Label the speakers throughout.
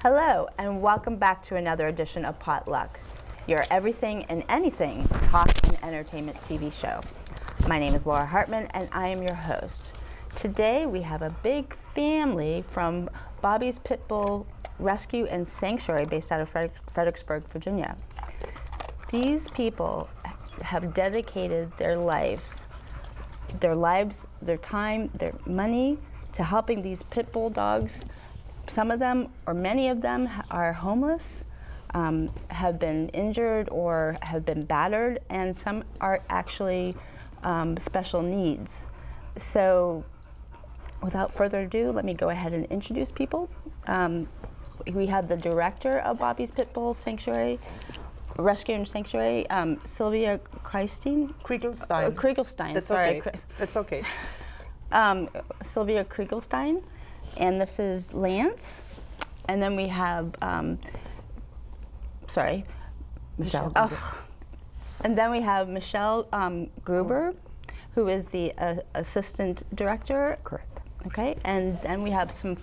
Speaker 1: Hello, and welcome back to another edition of Potluck, your everything and anything talk and entertainment TV show. My name is Laura Hartman, and I am your host. Today we have a big family from Bobbie's Pit Bull Rescue and Sanctuary based out of Fredericksburg, Virginia. These people have dedicated their lives, their time, their money to helping these pit bull dogs. Some of them, or many of them, are homeless, have been injured or have been battered, and some are actually special needs. So without further ado, let me go ahead and introduce people. We have the director of Bobbie's Pit Bull Sanctuary, Rescue and Sanctuary, Sylvia Kriegelstein. Kriegelstein.
Speaker 2: That's
Speaker 1: sorry.
Speaker 2: okay. That's okay.
Speaker 1: Sylvia Kriegelstein. And this is Lance, and then we have,
Speaker 2: Michelle.
Speaker 1: And then we have Michelle Gruber, who is the assistant director.
Speaker 2: Correct.
Speaker 1: Okay, and then we have some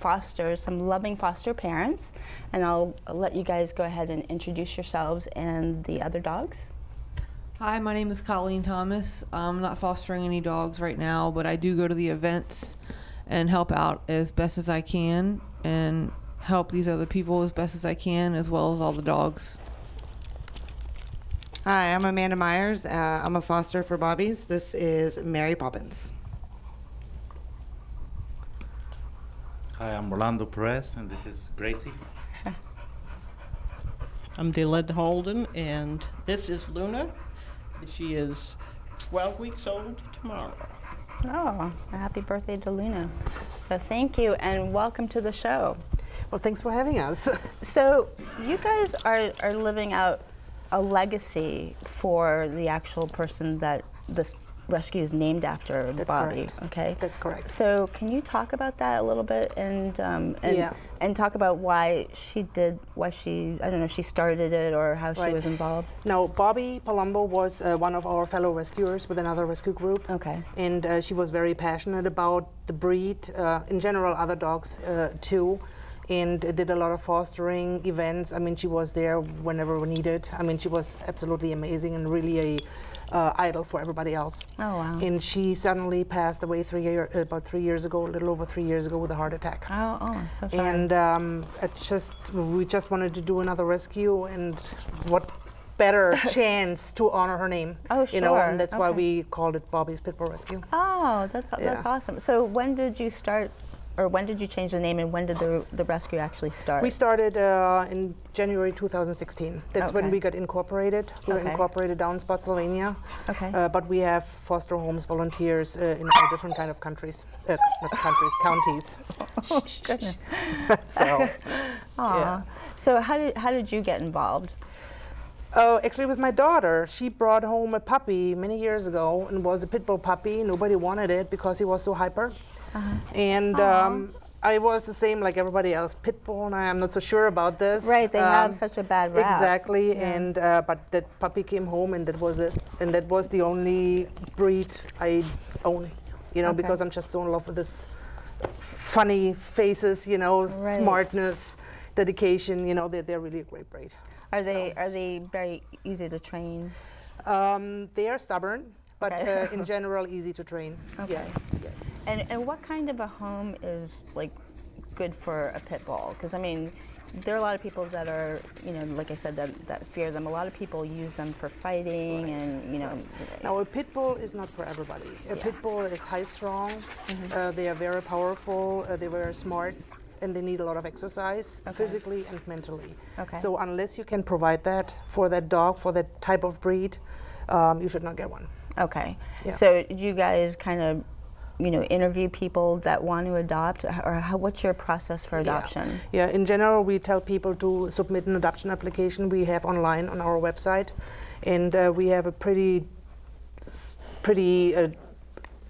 Speaker 1: loving foster parents, and I'll let you guys go ahead and introduce yourselves and the other dogs.
Speaker 3: Hi, my name is Colleen Thomas. I'm not fostering any dogs right now, but I do go to the events and help out as best as I can and help these other people as best as I can, as well as all the dogs.
Speaker 4: Hi, I'm Amanda Myers. I'm a foster for Bobbie's. This is Mary Poppins.
Speaker 5: Hi, I'm Orlando Perez, and this is Gracie.
Speaker 6: I'm Dylan Holden, and this is Luna. She is 12 weeks old tomorrow.
Speaker 1: Oh, happy birthday to Luna. So thank you, and welcome to the show.
Speaker 2: Well, thanks for having us.
Speaker 1: So you guys are living out a legacy for the actual person that this rescue is named after,
Speaker 2: That's
Speaker 1: Bobbie.
Speaker 2: correct.
Speaker 1: Okay.
Speaker 2: That's correct.
Speaker 1: So can you talk about that a little bit and talk about why she started it or how she was involved?
Speaker 2: Now, Bobbie Palumbo was one of our fellow rescuers with another rescue group.
Speaker 1: Okay.
Speaker 2: And she was very passionate about the breed, in general, other dogs too, and did a lot of fostering events. I mean, she was there whenever needed. I mean, she was absolutely amazing and really a idol for everybody else.
Speaker 1: Oh, wow.
Speaker 2: And she suddenly passed away about 3 years ago, a little over 3 years ago, with a heart attack.
Speaker 1: Oh, so sorry.
Speaker 2: And we just wanted to do another rescue, and what better chance to honor her name?
Speaker 1: Oh, sure.
Speaker 2: You know, and that's why we called it Bobbie's Pit Bull Rescue.
Speaker 1: Oh, that's awesome. So when did you start, or when did you change the name, and when did the rescue actually start?
Speaker 2: We started in January 2016. That's when we got incorporated. We were incorporated down in Spotsylvania. Okay. But we have foster homes volunteers in all different kind of countries, not countries, counties.
Speaker 1: Oh, goodness.
Speaker 2: So,
Speaker 1: yeah. So how did you get involved?
Speaker 2: Actually, with my daughter, she brought home a puppy many years ago, and was a pit bull puppy. Nobody wanted it because he was so hyper. And I was the same like everybody else, pit bull, and I'm not so sure about this.
Speaker 1: Right, they have such a bad rap.
Speaker 2: Exactly, and but that puppy came home, and that was it, and that was the only breed I own, you know, because I'm just so in love with this funny faces, you know, smartness, dedication, you know, they're really a great breed. Are
Speaker 1: they very easy to train?
Speaker 2: They are stubborn, but in general easy to train.
Speaker 1: Okay.
Speaker 2: Yes.
Speaker 1: And what kind of a home is like good for a pit bull? Because I mean, there are a lot of people that are, you know, like I said, that fear them. A lot of people use them for fighting, and you know.
Speaker 2: Now, a pit bull is not for everybody. A pit bull is high strong. They are very powerful. They're very smart, and they need a lot of exercise, physically and mentally. Okay. So unless you can provide that for that dog, for that type of breed, you should not get one. Okay. Yeah.
Speaker 1: So do you guys kind of, you know, interview people that want to adopt, or what's your process for adoption?
Speaker 2: Yeah, in general, we tell people to submit an adoption application we have online on our website, and we have a pretty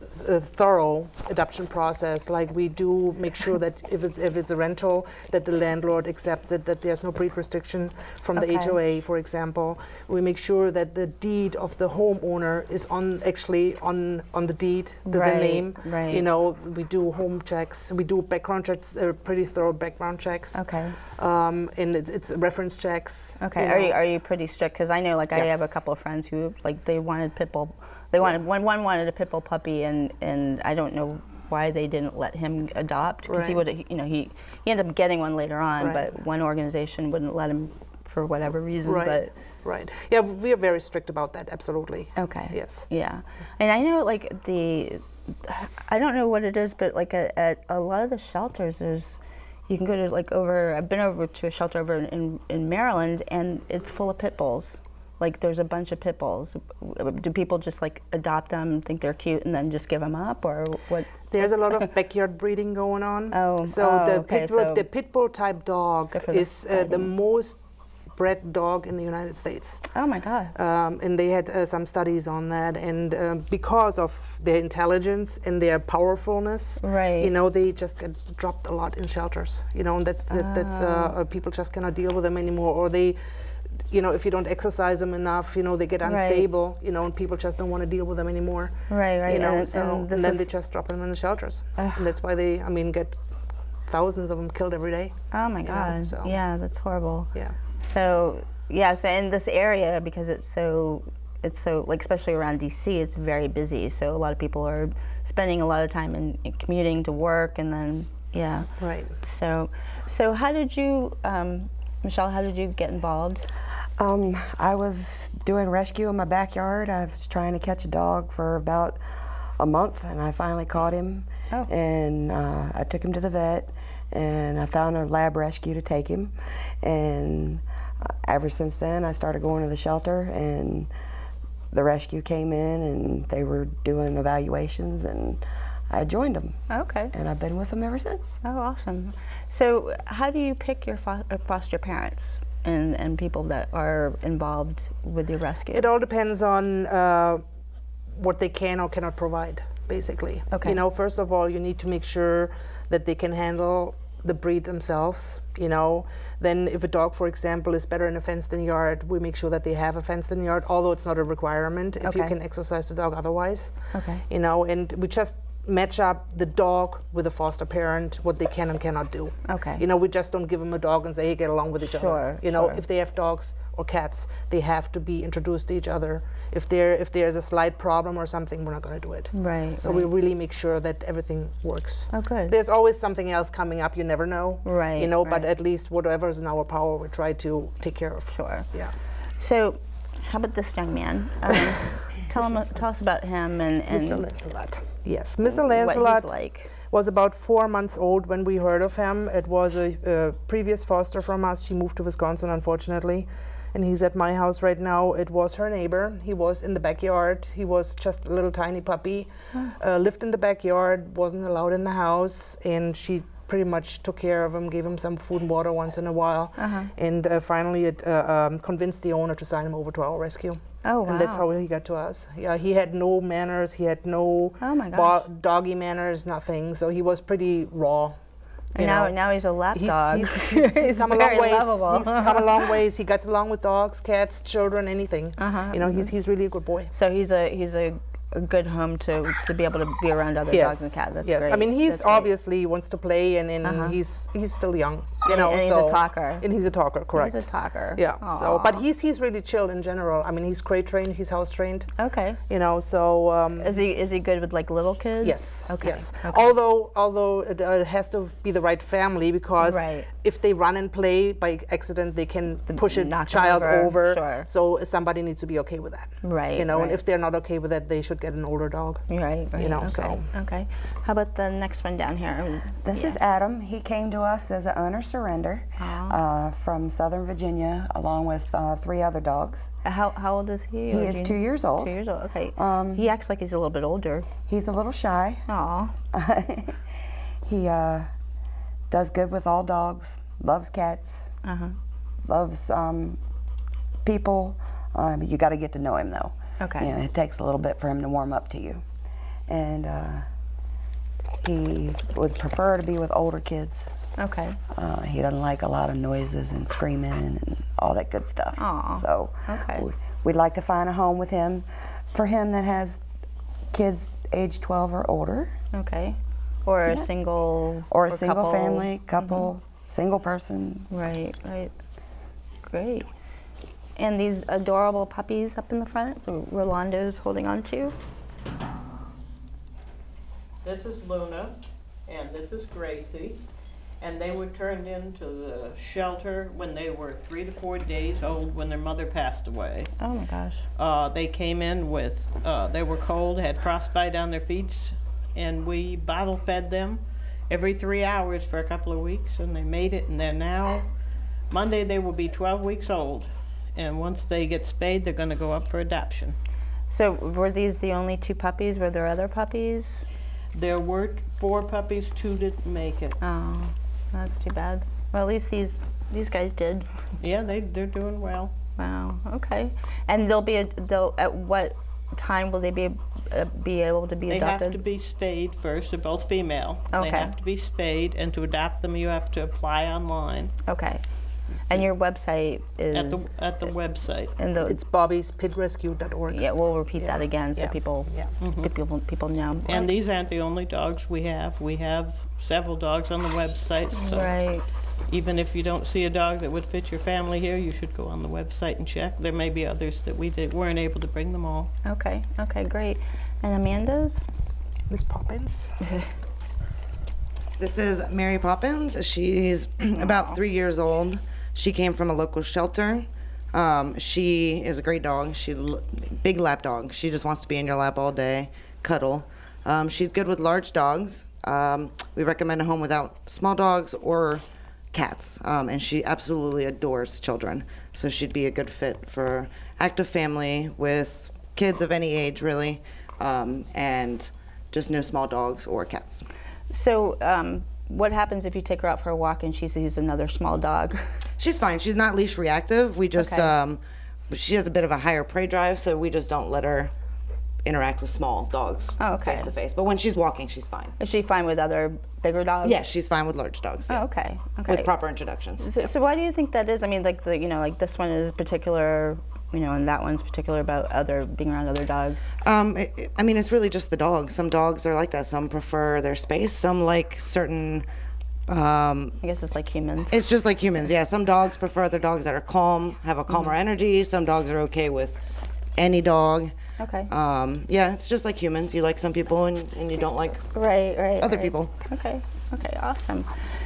Speaker 2: thorough adoption process. Like we do make sure that if it's a rental, that the landlord accepts it, that there's no breed restriction from the HOA, for example. We make sure that the deed of the homeowner is actually on the deed, the name.
Speaker 1: Right.
Speaker 2: You know, we do home checks, we do background checks, pretty thorough background checks.
Speaker 1: Okay.
Speaker 2: And it's reference checks.
Speaker 1: Okay.
Speaker 2: You know.
Speaker 1: Are you pretty strict? Because I know, like, I have a couple of friends who, like, they wanted pit bull. They wanted one wanted a pit bull puppy, and I don't know why they didn't let him adopt, because he would, you know, he ended up getting one later on, but one organization wouldn't let him for whatever reason. But
Speaker 2: yeah, we are very strict about that. Absolutely.
Speaker 1: Okay.
Speaker 2: Yes.
Speaker 1: Yeah, and I know, like, I don't know what it is, but like at a lot of the shelters, you can go to, like, I've been over to a shelter over in Maryland, and it's full of pit bulls. Like, there's a bunch of pit bulls. Do people just, like, adopt them, think they're cute, and then just give them up, or what?
Speaker 2: There's a lot of backyard breeding going on. The pit bull type dog is the most bred dog in the United States.
Speaker 1: Oh my God.
Speaker 2: And they had some studies on that, and because of their intelligence and their powerfulness, you know, they just get dropped a lot in shelters. You know, and that's people just cannot deal with them anymore, or they, you know, if you don't exercise them enough, you know, they get unstable, you know, and people just don't want to deal with them anymore. Right. You know, and then they just drop them in the shelters. And that's why they, I mean, get thousands of them killed every day.
Speaker 1: Oh my God.
Speaker 2: So.
Speaker 1: Yeah, that's horrible.
Speaker 2: Yeah.
Speaker 1: So in this area, because it's so like, especially around DC, it's very busy. So a lot of people are spending a lot of time in commuting to work, and then
Speaker 2: Right.
Speaker 1: So how did you, Michelle? How did you get involved?
Speaker 7: I was doing rescue in my backyard. I was trying to catch a dog for about a month, and I finally caught him. And I took him to the vet, and I found a lab rescue to take him. And ever since then, I started going to the shelter, and the rescue came in, and they were doing evaluations, and I joined them.
Speaker 1: Okay.
Speaker 7: And I've been with them ever since.
Speaker 1: Oh, awesome. So how do you pick your foster parents and people that are involved with your rescue?
Speaker 2: It all depends on what they can or cannot provide, basically.
Speaker 1: Okay.
Speaker 2: You know, first of all, you need to make sure that they can handle the breed themselves, you know. Then if a dog, for example, is better in a fenced-in yard, we make sure that they have a fenced-in yard, although it's not a requirement if you can exercise the dog otherwise. Okay. You know, and we just match up the dog with the foster parent, what they can and cannot do.
Speaker 1: Okay.
Speaker 2: You know, we just don't give them a dog and say, hey, get along with each other. You know, if they have dogs or cats, they have to be introduced to each other. If there's a slight problem or something, we're not going to do it.
Speaker 1: Right.
Speaker 2: So we really make sure that everything works.
Speaker 1: Oh, good.
Speaker 2: There's always something else coming up, you never know.
Speaker 1: Right.
Speaker 2: You know, but at least whatever's in our power, we try to take care of.
Speaker 1: Sure.
Speaker 2: Yeah.
Speaker 1: So, how about this young man? Tell us about him and
Speaker 2: Mr. Lancelot. Yes, Mr. Lancelot was about 4 months old when we heard of him. It was a previous foster from us. She moved to Wisconsin, unfortunately, and he's at my house right now. It was her neighbor. He was in the backyard. He was just a little tiny puppy, lived in the backyard, wasn't allowed in the house, and she pretty much took care of him, gave him some food and water once in a while, and finally it convinced the owner to sign him over to our rescue.
Speaker 1: Oh, wow.
Speaker 2: And that's how he got to us. Yeah, he had no manners, he had no doggy manners, nothing, so he was pretty raw.
Speaker 1: And now he's a lap dog.
Speaker 2: He's come a long ways.
Speaker 1: Lovable.
Speaker 2: He's come a long ways. He gets along with dogs, cats, children, anything. You know, he's really a good boy.
Speaker 1: So he's a good home to be able to be around other dogs and cats. That's great.
Speaker 2: I mean, he's obviously wants to play, and he's still young, you know.
Speaker 1: And he's a talker.
Speaker 2: And he's a talker, correct.
Speaker 1: He's a talker.
Speaker 2: Yeah. Aww. So, but he's really chill in general. I mean, he's crate trained. He's house trained.
Speaker 1: Okay.
Speaker 2: You know, so.
Speaker 1: Is he good with, like, little kids?
Speaker 2: Yes.
Speaker 1: Okay.
Speaker 2: Yes. Okay. Although it has to be the right family, because if they run and play by accident, they can push a child over.
Speaker 1: Sure.
Speaker 2: So somebody needs to be okay with that.
Speaker 1: Right.
Speaker 2: You know, and if they're not okay with that, they should get an older dog.
Speaker 1: Right.
Speaker 2: You know,
Speaker 1: Okay. How about the next one down here?
Speaker 7: This is Adam. He came to us as an owner surrender from Southern Virginia, along with 3 other dogs.
Speaker 1: How old is he?
Speaker 7: He is 2 years old.
Speaker 1: 2 years old. Okay. He acts like he's a little bit older.
Speaker 7: He's a little shy.
Speaker 1: Aw.
Speaker 7: He does good with all dogs. Loves cats. Loves people. You got to get to know him, though.
Speaker 1: Okay.
Speaker 7: You know, it takes a little bit for him to warm up to you. and he would prefer to be with older kids.
Speaker 1: Okay.
Speaker 7: He doesn't like a lot of noises and screaming and all that good stuff.
Speaker 1: Aw.
Speaker 7: So
Speaker 1: Okay.
Speaker 7: we'd like to find a home with him, for him that has kids age 12 or older.
Speaker 1: Okay. Or a single.
Speaker 7: Or a single
Speaker 1: couple.
Speaker 7: family, couple, single person.
Speaker 1: Right, right. Great. And these adorable puppies up in the front, Rolando's holding on to.
Speaker 6: This is Luna, and this is Gracie. And they were turned into the shelter when they were 3 to 4 days old when their mother passed away.
Speaker 1: Oh my gosh.
Speaker 6: They came in with, they were cold, had frostbite on their feet, and we bottle fed them every 3 hours for a couple of weeks, and they made it, and they're now, Monday they will be 12 weeks old. And once they get spayed, they're going to go up for adoption.
Speaker 1: So were these the only 2 puppies? Were there other puppies?
Speaker 6: There were 4 puppies, 2 didn't make it.
Speaker 1: Oh, that's too bad. Well, at least these guys did.
Speaker 6: Yeah, they're doing well.
Speaker 1: Wow. Okay. And they'll at what time will they be able to be
Speaker 6: They
Speaker 1: adopted?
Speaker 6: have to be spayed first. They're both female.
Speaker 1: Okay.
Speaker 6: They have to be spayed, and to adopt them, you have to apply online
Speaker 1: Okay. And your website is
Speaker 6: at the website.
Speaker 1: and
Speaker 2: It's bobbiespitrescue.org.
Speaker 1: yeah, we'll repeat that again so
Speaker 2: Yeah.
Speaker 1: people
Speaker 2: Yeah.
Speaker 1: people know.
Speaker 6: And these aren't the only dogs we have. We have several dogs on the website. So
Speaker 1: Right.
Speaker 6: even if you don't see a dog that would fit your family here, you should go on the website and check. There may be others that weren't able to bring them all.
Speaker 1: Okay. Okay. Great. And Amanda's?
Speaker 2: Miss Poppins.
Speaker 4: This is Mary Poppins. She's about 3 years old. She came from a local shelter. She is a great dog. Big lap dog. She just wants to be in your lap all day, cuddle. She's good with large dogs. We recommend a home without small dogs or cats. And she absolutely adores children. So she'd be a good fit for active family with kids of any age, really, and just no small dogs or cats.
Speaker 1: So, what happens if you take her out for a walk and she sees another small dog?
Speaker 4: She's fine. She's not leash reactive. We just,
Speaker 1: Okay.
Speaker 4: she has a bit of a higher prey drive, so we just don't let her interact with small dogs
Speaker 1: Oh, okay.
Speaker 4: face to face. But when she's walking, she's fine.
Speaker 1: Is she fine with other bigger dogs?
Speaker 4: Yeah, she's fine with large dogs.
Speaker 1: Oh,
Speaker 4: Yeah.
Speaker 1: okay. Okay.
Speaker 4: With proper introductions.
Speaker 1: So why do you think that is? I mean, like like this one is particular, and that one's particular about being around other dogs.
Speaker 4: I mean, it's really just the dog. Some dogs are like that. Some prefer their space. Some like certain.
Speaker 1: I guess it's like humans.
Speaker 4: It's just like humans. Yeah, some dogs prefer their dogs that are calm, have a calmer energy. Some dogs are okay with any dog.
Speaker 1: Okay.
Speaker 4: Yeah, it's just like humans. You like some people and you don't like
Speaker 1: Right.
Speaker 4: other
Speaker 1: right.
Speaker 4: people.
Speaker 1: Okay. Okay. Awesome.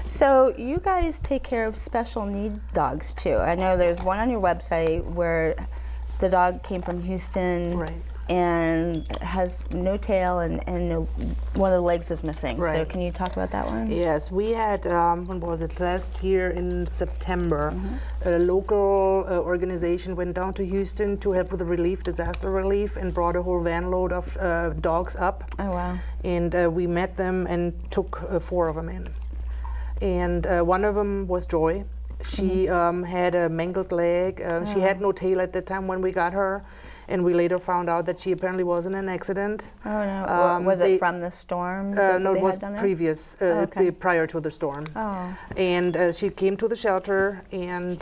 Speaker 1: So you guys take care of special need dogs too. I know there's one on your website where the dog came from Houston.
Speaker 2: Right.
Speaker 1: And has no tail and one of the legs is missing. So
Speaker 2: Right.
Speaker 1: can you talk about that one?
Speaker 2: Yes, we had, when was it, last year in September, a local organization went down to Houston to help with the disaster relief, and brought a whole van load of dogs up.
Speaker 1: Oh wow.
Speaker 2: And we met them and took 4 of them in. And one of them was Joy. She had a mangled leg. She had no tail at the time when we got her. And we later found out that she apparently was in an accident.
Speaker 1: Oh no! Was it from the storm?
Speaker 2: No,
Speaker 1: they
Speaker 2: it was
Speaker 1: had down there?
Speaker 2: previous,
Speaker 1: okay.
Speaker 2: prior to the storm.
Speaker 1: Oh.
Speaker 2: And she came to the shelter, and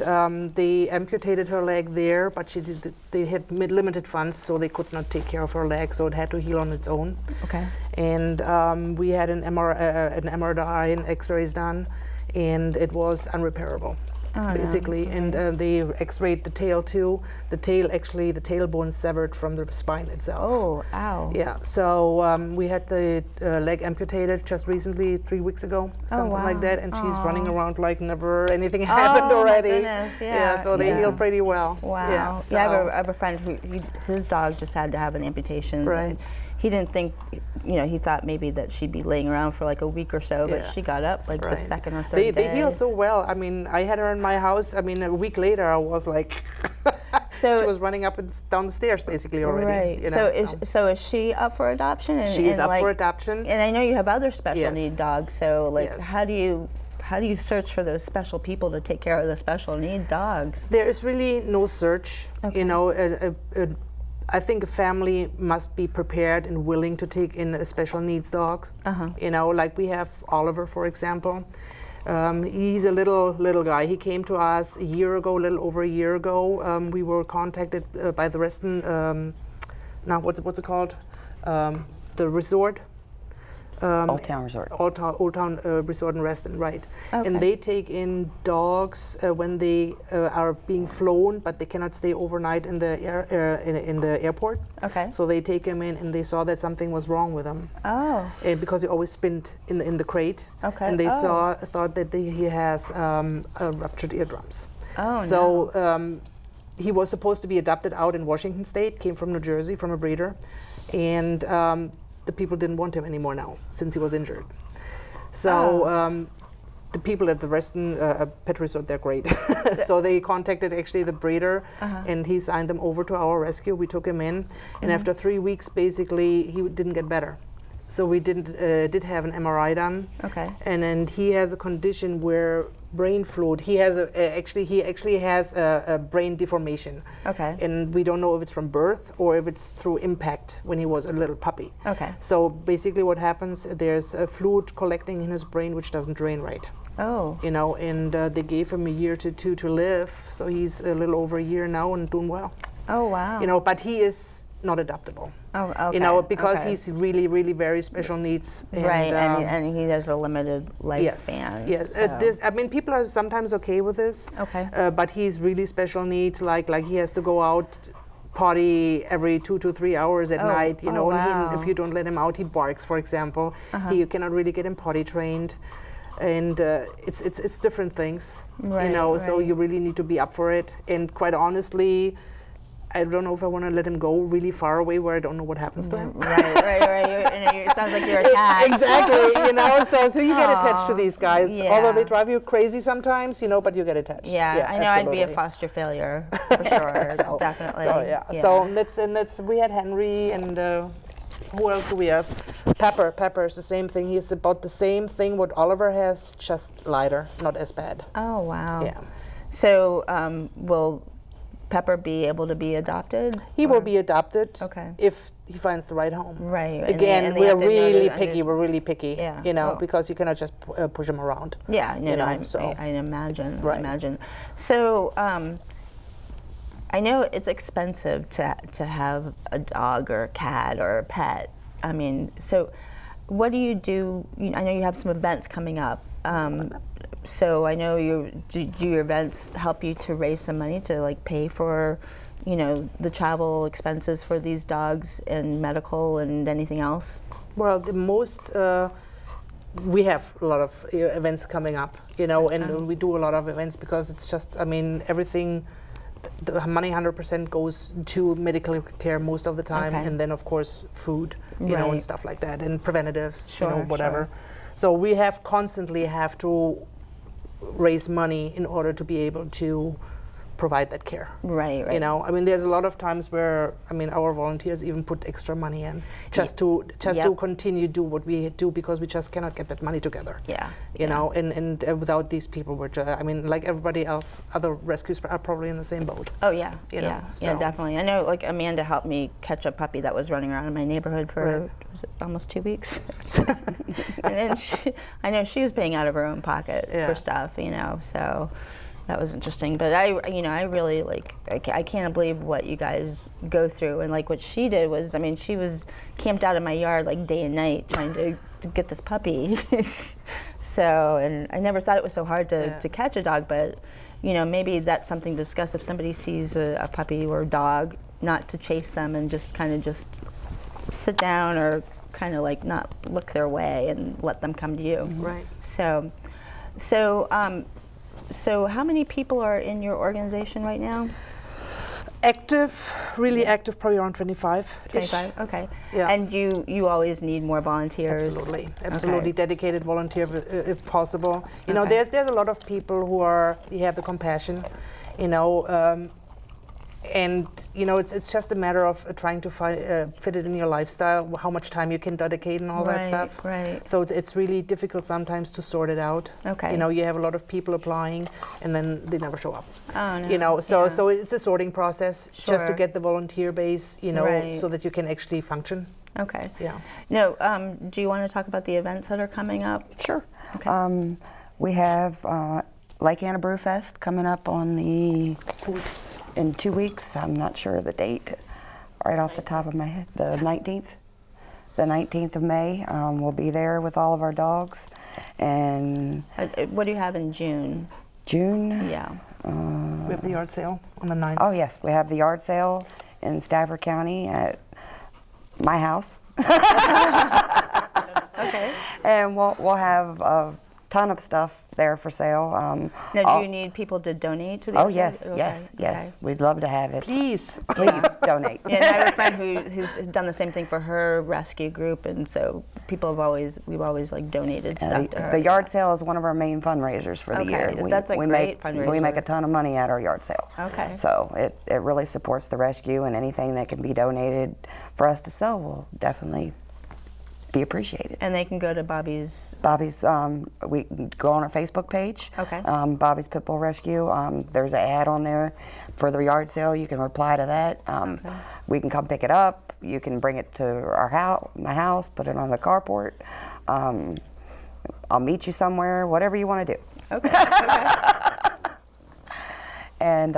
Speaker 2: they amputated her leg there, but they had limited funds, so they could not take care of her leg, so it had to heal on its own.
Speaker 1: Okay.
Speaker 2: And we had an MRI and X-rays done, and it was unrepairable.
Speaker 1: Oh,
Speaker 2: basically,
Speaker 1: no.
Speaker 2: and they X-rayed the tail too. The tailbone severed from the spine itself.
Speaker 1: Oh, ow.
Speaker 2: Yeah, so we had the leg amputated just recently, 3 weeks ago, something
Speaker 1: wow.
Speaker 2: like that, and she's running around like never anything happened already.
Speaker 1: Oh my goodness, yeah.
Speaker 2: So they heal pretty well.
Speaker 1: Wow.
Speaker 2: Yeah, so
Speaker 1: I have a friend who his dog just had to have an amputation.
Speaker 2: Right.
Speaker 1: He didn't think, he thought maybe that she'd be laying around for like a week or so, but she got up like the second or third day.
Speaker 2: They heal so well. I mean, I had her in my house. I mean, a week later, I was like,
Speaker 1: So
Speaker 2: she was running up and down the stairs basically already.
Speaker 1: Right. So is she up for adoption? And,
Speaker 2: She is up
Speaker 1: like,
Speaker 2: for adoption.
Speaker 1: And I know you have other special
Speaker 2: Yes.
Speaker 1: need dogs. So like,
Speaker 2: Yes.
Speaker 1: how do you search for those special people to take care of the special need dogs?
Speaker 2: There is really no search.
Speaker 1: Okay.
Speaker 2: You know, I think a family must be prepared and willing to take in a special needs dogs. You know, like we have Oliver, for example. He's a little guy. He came to us a year ago, a little over a year ago. We were contacted by the Reston, now what's it called? The resort.
Speaker 7: Old Town Resort.
Speaker 2: Old Town Resort in Reston, right. Okay. And they take in dogs when they are being flown, but they cannot stay overnight in the in the airport.
Speaker 1: Okay.
Speaker 2: So they take him in, and they saw that something was wrong with him.
Speaker 1: Oh.
Speaker 2: Because he always spinned in the crate.
Speaker 1: Okay.
Speaker 2: And they thought that he has ruptured eardrums.
Speaker 1: Oh,
Speaker 2: so
Speaker 1: no.
Speaker 2: He was supposed to be adopted out in Washington State, came from New Jersey, from a breeder, and the people didn't want him anymore now, since he was injured. So the people at the Reston Pet Resort, they're great. So they contacted actually the breeder, and he signed them over to our rescue. We took him in, and after 3 weeks, basically, he didn't get better. So we did have an MRI done.
Speaker 1: Okay.
Speaker 2: And then he has a condition where brain fluid. He has actually has a brain deformation.
Speaker 1: Okay.
Speaker 2: And we don't know if it's from birth or if it's through impact when he was a little puppy.
Speaker 1: Okay.
Speaker 2: So basically, what happens? There's a fluid collecting in his brain which doesn't drain right.
Speaker 1: Oh.
Speaker 2: You know, and they gave him a year to 2 to live. So he's a little over a year now and doing well.
Speaker 1: Oh wow.
Speaker 2: You know, but he is not adoptable.
Speaker 1: Oh, okay.
Speaker 2: You know, because
Speaker 1: okay.
Speaker 2: he's really, really very special needs. And,
Speaker 1: right, and he has a limited lifespan.
Speaker 2: Yes.
Speaker 1: So.
Speaker 2: I mean, people are sometimes okay with this.
Speaker 1: Okay.
Speaker 2: But he's really special needs. Like he has to go out potty every 2 to 3 hours at night. You know,
Speaker 1: wow.
Speaker 2: and if you don't let him out, he barks. For example, you cannot really get him potty trained. And it's different things.
Speaker 1: Right,
Speaker 2: you know,
Speaker 1: right.
Speaker 2: so you really need to be up for it. And quite honestly, I don't know if I want to let him go really far away where I don't know what happens to him.
Speaker 1: Right. It sounds like you're attached.
Speaker 2: Exactly, you know, so you get attached to these guys.
Speaker 1: Yeah.
Speaker 2: Although they drive you crazy sometimes, you know, but you get attached.
Speaker 1: Yeah, I know
Speaker 2: absolutely.
Speaker 1: I'd be a foster failure, for sure, definitely.
Speaker 2: So, yeah. So we had Henry, and who else do we have? Pepper is the same thing. He's about the same thing what Oliver has, just lighter, not as bad.
Speaker 1: Oh, wow.
Speaker 2: Yeah.
Speaker 1: So will Pepper be able to be adopted?
Speaker 2: He will be adopted
Speaker 1: if
Speaker 2: he finds the right home.
Speaker 1: Right.
Speaker 2: Again, we're really picky. We're really picky.
Speaker 1: Yeah.
Speaker 2: You know, because you cannot just push him around.
Speaker 1: Yeah. No,
Speaker 2: you know,
Speaker 1: I imagine.
Speaker 2: Right.
Speaker 1: I imagine. So I know it's expensive to have a dog or a cat or a pet. I mean, so what do you do? I know you have some events coming up. So I know do your events help you to raise some money to like pay for, you know, the travel expenses for these dogs and medical and anything else? Well,
Speaker 2: the most we have a lot of events coming up, you know, and we do a lot of events because it's just, I mean, everything. The money 100% goes to medical care most of the time, and then of course food, you know, and stuff like that, and preventatives, you know, whatever. So we constantly have to raise money in order to be able to provide that care. Right. You know, I mean, there's a lot of times where, I mean, our volunteers even put extra money in just to continue do what we do because we just cannot get that money together. Yeah. You know, and without these people, we're just, I mean, like everybody else, other rescues are probably in the same boat.
Speaker 1: Oh yeah.
Speaker 2: You know,
Speaker 1: yeah, definitely. I know, like Amanda helped me catch a puppy that was running around in my neighborhood for was it almost 2 weeks. And then I know she was paying out of her own pocket for stuff, you know, so. That was interesting, but I really I can't believe what you guys go through, and like what she did was, I mean, she was camped out in my yard like day and night trying to get this puppy. So, and I never thought it was so hard to catch a dog, but you know, maybe that's something to discuss if somebody sees a puppy or a dog, not to chase them and just kind of just sit down or kind of like not look their way and let them come to you.
Speaker 2: Right.
Speaker 1: So how many people are in your organization right now?
Speaker 2: Active, really active, probably around 25.
Speaker 1: 25, okay.
Speaker 2: Yeah.
Speaker 1: And you always need more volunteers?
Speaker 2: Absolutely, dedicated volunteer if possible. You know, there's a lot of people who have the compassion, you know, And you know, it's just a matter of trying to fit it in your lifestyle, how much time you can dedicate and all that stuff.
Speaker 1: Right.
Speaker 2: So it's really difficult sometimes to sort it out.
Speaker 1: Okay.
Speaker 2: You know, you have a lot of people applying, and then they never show up.
Speaker 1: Oh no.
Speaker 2: You know, so it's a sorting process just to
Speaker 1: Sure.
Speaker 2: get the volunteer base, you know,
Speaker 1: Right.
Speaker 2: so that you can actually function.
Speaker 1: Okay.
Speaker 2: Yeah.
Speaker 1: No, do you want to talk about the events that are coming up?
Speaker 7: Sure.
Speaker 1: Okay.
Speaker 7: We have Lake Anna Brew Fest coming up on in 2 weeks. I'm not sure of the date right off the top of my head. The 19th. The 19th of May. We'll be there with all of our dogs. And
Speaker 1: What do you have in June?
Speaker 7: June?
Speaker 1: Yeah.
Speaker 2: We have the yard sale on the 9th.
Speaker 7: Oh yes, we have the yard sale in Stafford County at my house.
Speaker 1: Okay.
Speaker 7: And we'll have a ton of stuff there for sale.
Speaker 1: Now, do you need people to donate to the?
Speaker 7: Oh
Speaker 1: event?
Speaker 7: yes,
Speaker 1: Okay,
Speaker 7: yes, yes.
Speaker 1: okay.
Speaker 7: We'd love to have it.
Speaker 2: Please.
Speaker 7: Please donate.
Speaker 1: Yeah, and I have a friend who's done the same thing for her rescue group, and so we've always like donated stuff to her.
Speaker 7: The yard sale is one of our main fundraisers for the year.
Speaker 1: That's a great fundraiser.
Speaker 7: We make a ton of money at our yard sale.
Speaker 1: Okay.
Speaker 7: So it really supports the rescue, and anything that can be donated for us to sell will definitely be appreciated.
Speaker 1: And they can go to Bobbie's.
Speaker 7: We go on our Facebook page.
Speaker 1: Okay.
Speaker 7: Bobbie's Pit Bull Rescue. There's an ad on there for the yard sale. You can reply to that.
Speaker 1: Okay.
Speaker 7: We can come pick it up. You can bring it to my house, put it on the carport. I'll meet you somewhere, whatever you want to do.
Speaker 1: Okay. Okay.
Speaker 7: And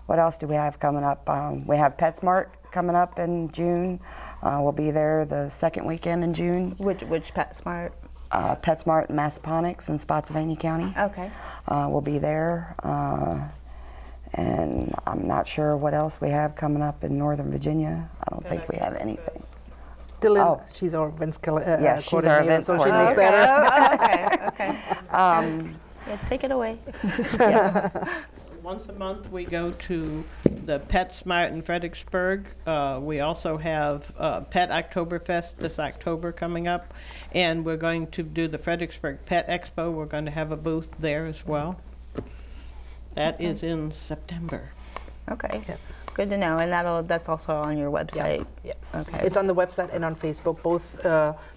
Speaker 7: what else do we have coming up? We have PetSmart coming up in June. We'll be there the second weekend in June.
Speaker 1: Which PetSmart?
Speaker 7: PetSmart and Massaponax in Spotsylvania County.
Speaker 1: Okay.
Speaker 7: We'll be there. And I'm not sure what else we have coming up in Northern Virginia. I don't think we have anything.
Speaker 2: Dylan, she's our events
Speaker 7: Yeah, she's our
Speaker 2: coordinator,
Speaker 7: events
Speaker 2: so she
Speaker 7: coordinator.
Speaker 2: knows better.
Speaker 1: Okay. Okay. Yeah, take it away.
Speaker 6: Once a month, we go to the PetSmart in Fredericksburg. We also have Pet Oktoberfest this October coming up, and we're going to do the Fredericksburg Pet Expo. We're going to have a booth there as well. That is in September.
Speaker 1: Okay.
Speaker 2: Yeah.
Speaker 1: Good to know. And that's also on your website.
Speaker 2: Yeah.
Speaker 1: Okay.
Speaker 2: It's on the website and on Facebook. Both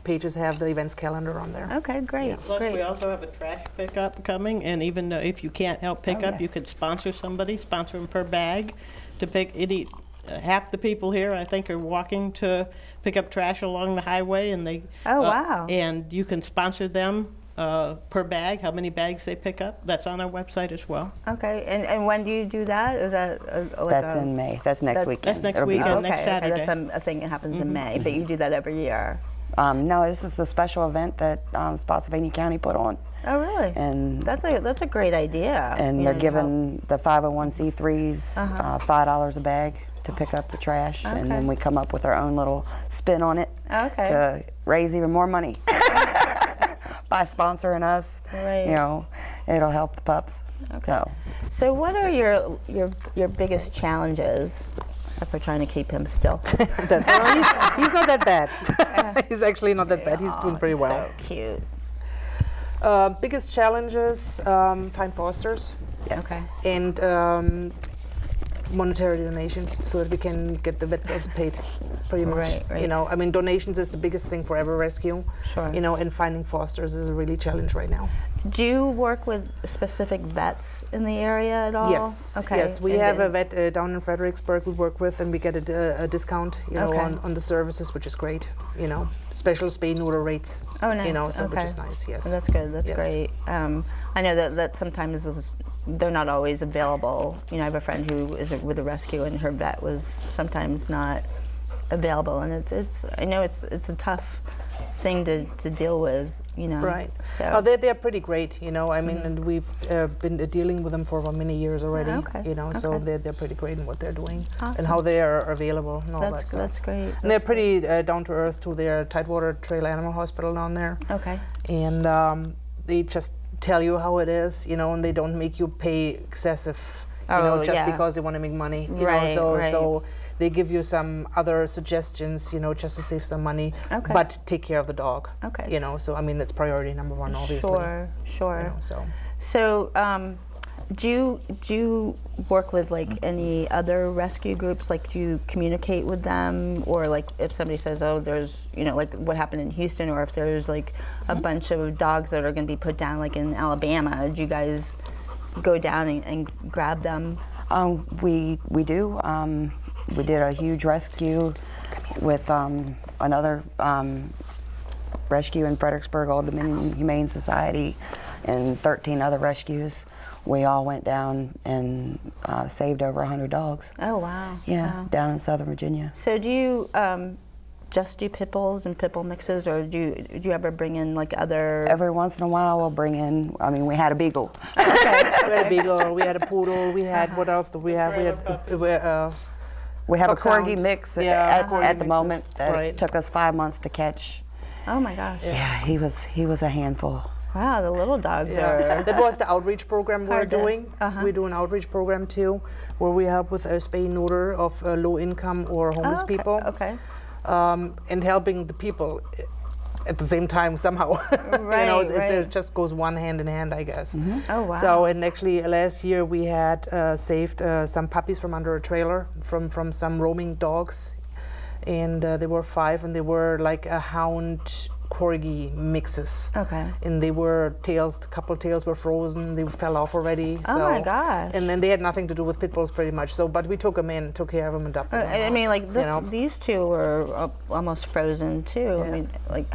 Speaker 2: pages have the events calendar on there.
Speaker 1: Okay, great.
Speaker 6: Plus,
Speaker 1: Great.
Speaker 6: we also have a trash pickup coming, and even though if you can't help pick up, you
Speaker 7: yes.
Speaker 6: could sponsor somebody, sponsor them per bag to pick it. Half the people here, I think, are walking to pick up trash along the highway, and they.
Speaker 1: Oh, wow.
Speaker 6: And you can sponsor them per bag, how many bags they pick up. That's on our website as well.
Speaker 1: Okay. And when do you do that? Is that
Speaker 7: That's in May. That's next weekend.
Speaker 6: That's next
Speaker 7: It'll be
Speaker 6: weekend.
Speaker 7: good.
Speaker 6: Next Saturday.
Speaker 1: Okay, that's a thing that happens in May, but you do that every year.
Speaker 7: No, this is a special event that Spotsylvania County put on.
Speaker 1: Oh, really?
Speaker 7: And
Speaker 1: That's a great idea.
Speaker 7: and
Speaker 1: you
Speaker 7: they're
Speaker 1: know,
Speaker 7: giving the 501c3s $5 a bag to pick up the trash, and then we come up with our own little spin on it
Speaker 1: Okay.
Speaker 7: to raise even more money by sponsoring us.
Speaker 1: Right.
Speaker 7: You know, it'll help the pups. So
Speaker 1: So what are your biggest challenges? Except for trying to keep him still.
Speaker 2: He's not that bad. He's actually not that bad. He's doing pretty well.
Speaker 1: So cute.
Speaker 2: Biggest challenges, find fosters.
Speaker 7: yes.
Speaker 1: Okay.
Speaker 2: And monetary donations so that we can get the vet bills paid, pretty much.
Speaker 1: Right, right.
Speaker 2: You know, I mean, donations is the biggest thing for every rescue.
Speaker 1: Sure.
Speaker 2: You know, and finding fosters is a really challenge right now.
Speaker 1: Do you work with specific vets in the area at all?
Speaker 2: Yes.
Speaker 1: Okay.
Speaker 2: Yes, we
Speaker 1: And
Speaker 2: have a
Speaker 1: then-
Speaker 2: vet down in Fredericksburg we work with, and we get a discount, you know,
Speaker 1: Okay.
Speaker 2: on the services, which is great. You know, special spay neuter rates.
Speaker 1: Oh, nice.
Speaker 2: You know, so which
Speaker 1: Okay.
Speaker 2: is nice. Yes.
Speaker 1: Oh, that's good. That's
Speaker 2: Yes.
Speaker 1: great. I know that sometimes they're not always available. You know, I have a friend who is with a rescue, and her vet was sometimes not available, and it's I know it's a tough thing to deal with. You know.
Speaker 2: Right.
Speaker 1: So.
Speaker 2: Oh, they're pretty great. You know, I mean, and we've been dealing with them for many years already.
Speaker 1: Okay.
Speaker 2: You know, so
Speaker 1: Okay.
Speaker 2: they're pretty great in what they're doing
Speaker 1: Awesome.
Speaker 2: and how they are available and all that stuff.
Speaker 1: That's great.
Speaker 2: And they're pretty down to earth too. They're Tidewater Trail Animal Hospital down there,
Speaker 1: Okay.
Speaker 2: and they just tell you how it is, you know, and they don't make you pay excessive, you know,
Speaker 1: Oh,
Speaker 2: just
Speaker 1: yeah.
Speaker 2: because they want to make money. You
Speaker 1: Right,
Speaker 2: know,
Speaker 1: right.
Speaker 2: so they give you some other suggestions, you know, just to save some money,
Speaker 1: Okay.
Speaker 2: but take care of the dog.
Speaker 1: Okay.
Speaker 2: You know, so I mean that's priority number one, obviously.
Speaker 1: Sure.
Speaker 2: You
Speaker 1: Sure.
Speaker 2: know, so.
Speaker 1: So, Do you work with like any other rescue groups? Like, do you communicate with them, or like if somebody says, "Oh, there's," you know, like what happened in Houston, or if there's like a bunch of dogs that are going to be put down, like in Alabama, do you guys go down and grab them?
Speaker 7: We do. We did a huge rescue with another rescue in Fredericksburg, Old Dominion Humane Society, and 13 other rescues. We all went down and saved over 100 dogs.
Speaker 1: Oh, wow.
Speaker 7: Yeah,
Speaker 1: wow.
Speaker 7: Down in Southern Virginia.
Speaker 1: So do you just do pit bulls and pit bull mixes, or do you ever bring in like other?
Speaker 7: Every once in a while we'll bring in, I mean, we had a beagle.
Speaker 2: Okay. We had a beagle, we had a poodle, we had, what else did we have?
Speaker 7: We have a
Speaker 2: Foxhound.
Speaker 7: corgi mix
Speaker 2: Yeah,
Speaker 7: at the moment that
Speaker 2: right.
Speaker 7: took us 5 months to catch.
Speaker 1: Oh my gosh.
Speaker 7: Yeah, he was a handful.
Speaker 1: Wow, the little dogs are.
Speaker 2: That was the outreach program we're doing. We do an outreach program too, where we help with spay and neuter of low income or homeless people.
Speaker 1: Okay.
Speaker 2: And helping the people at the same time somehow.
Speaker 1: Right,
Speaker 2: you know,
Speaker 1: right.
Speaker 2: it just goes one hand in hand, I guess.
Speaker 1: Oh wow.
Speaker 2: So, and actually last year we had saved some puppies from under a trailer from some roaming dogs, and there were 5, and they were like a hound corgi mixes.
Speaker 1: Okay.
Speaker 2: And they were tails, a couple of tails were frozen, they fell off already.
Speaker 1: Oh my gosh.
Speaker 2: And then they had nothing to do with pit bulls pretty much. So, but we took them in, took care of them, and adopted them.
Speaker 1: I mean, like this,
Speaker 2: you know?
Speaker 1: these two were almost frozen too. I mean, like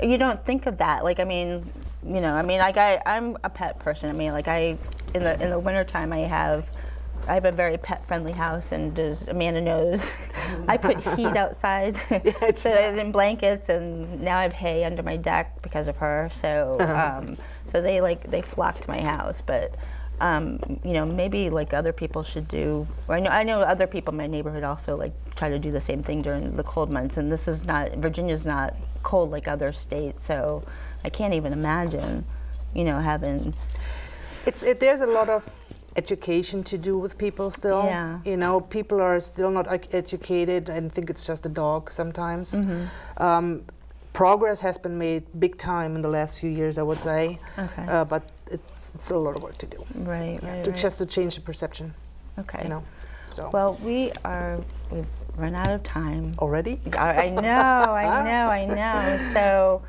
Speaker 1: you don't think of that. Like, I mean, you know, I mean, like I'm a pet person. I mean, like in the wintertime I have a very pet-friendly house, and as Amanda knows, I put heat outside, and blankets, and now I have hay under my deck because of her. So, so they flock to my house. But you know, maybe like other people should do. Or I know other people in my neighborhood also like try to do the same thing during the cold months. And this is not, Virginia's not cold like other states, so I can't even imagine, you know, having.
Speaker 2: There's a lot of education to do with people still.
Speaker 1: Yeah.
Speaker 2: You know, people are still not educated and think it's just a dog sometimes. Progress has been made big time in the last few years, I would say.
Speaker 1: Okay.
Speaker 2: But it's still a lot of work to do.
Speaker 1: Right.
Speaker 2: Just to change the perception.
Speaker 1: Okay.
Speaker 2: You know. So.
Speaker 1: Well, we've run out of time.
Speaker 2: Already?
Speaker 1: I know. So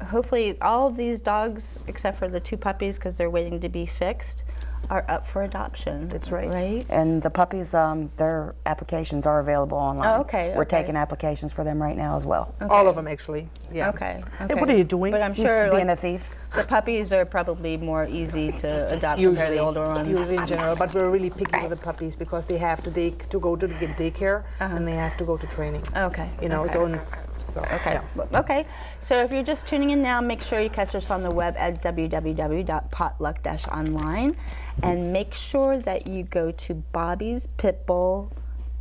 Speaker 1: hopefully all of these dogs, except for the 2 puppies, because they're waiting to be fixed, are up for adoption.
Speaker 2: That's right.
Speaker 1: Right?
Speaker 7: And the puppies, their applications are available online.
Speaker 1: Oh, okay.
Speaker 7: We're taking applications for them right now as well.
Speaker 1: Okay.
Speaker 2: All of them, actually. Yeah.
Speaker 1: Okay.
Speaker 2: Hey, what are you doing?
Speaker 1: But I'm sure
Speaker 7: Being
Speaker 1: like,
Speaker 7: a thief.
Speaker 1: the puppies are probably more easy to adopt compared to the older ones.
Speaker 2: Usually in general, but we're really picky with the puppies because they have to go to the daycare and they have to go to training.
Speaker 1: Okay.
Speaker 2: You know,
Speaker 1: okay. Okay.
Speaker 2: Yeah.
Speaker 1: Okay. So if you're just tuning in now, make sure you catch us on the web at www.potluck-online, and make sure that you go to Bobbie's Pit Bull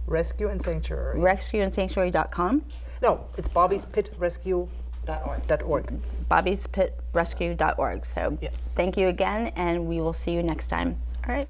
Speaker 2: Rescue and Sanctuary.
Speaker 1: rescueandsanctuary.com.
Speaker 2: No, it's Bobbie's Pit Rescue.org.
Speaker 1: BobbiesPitRescue.org. So
Speaker 2: yes.
Speaker 1: Thank you again, and we will see you next time. All right.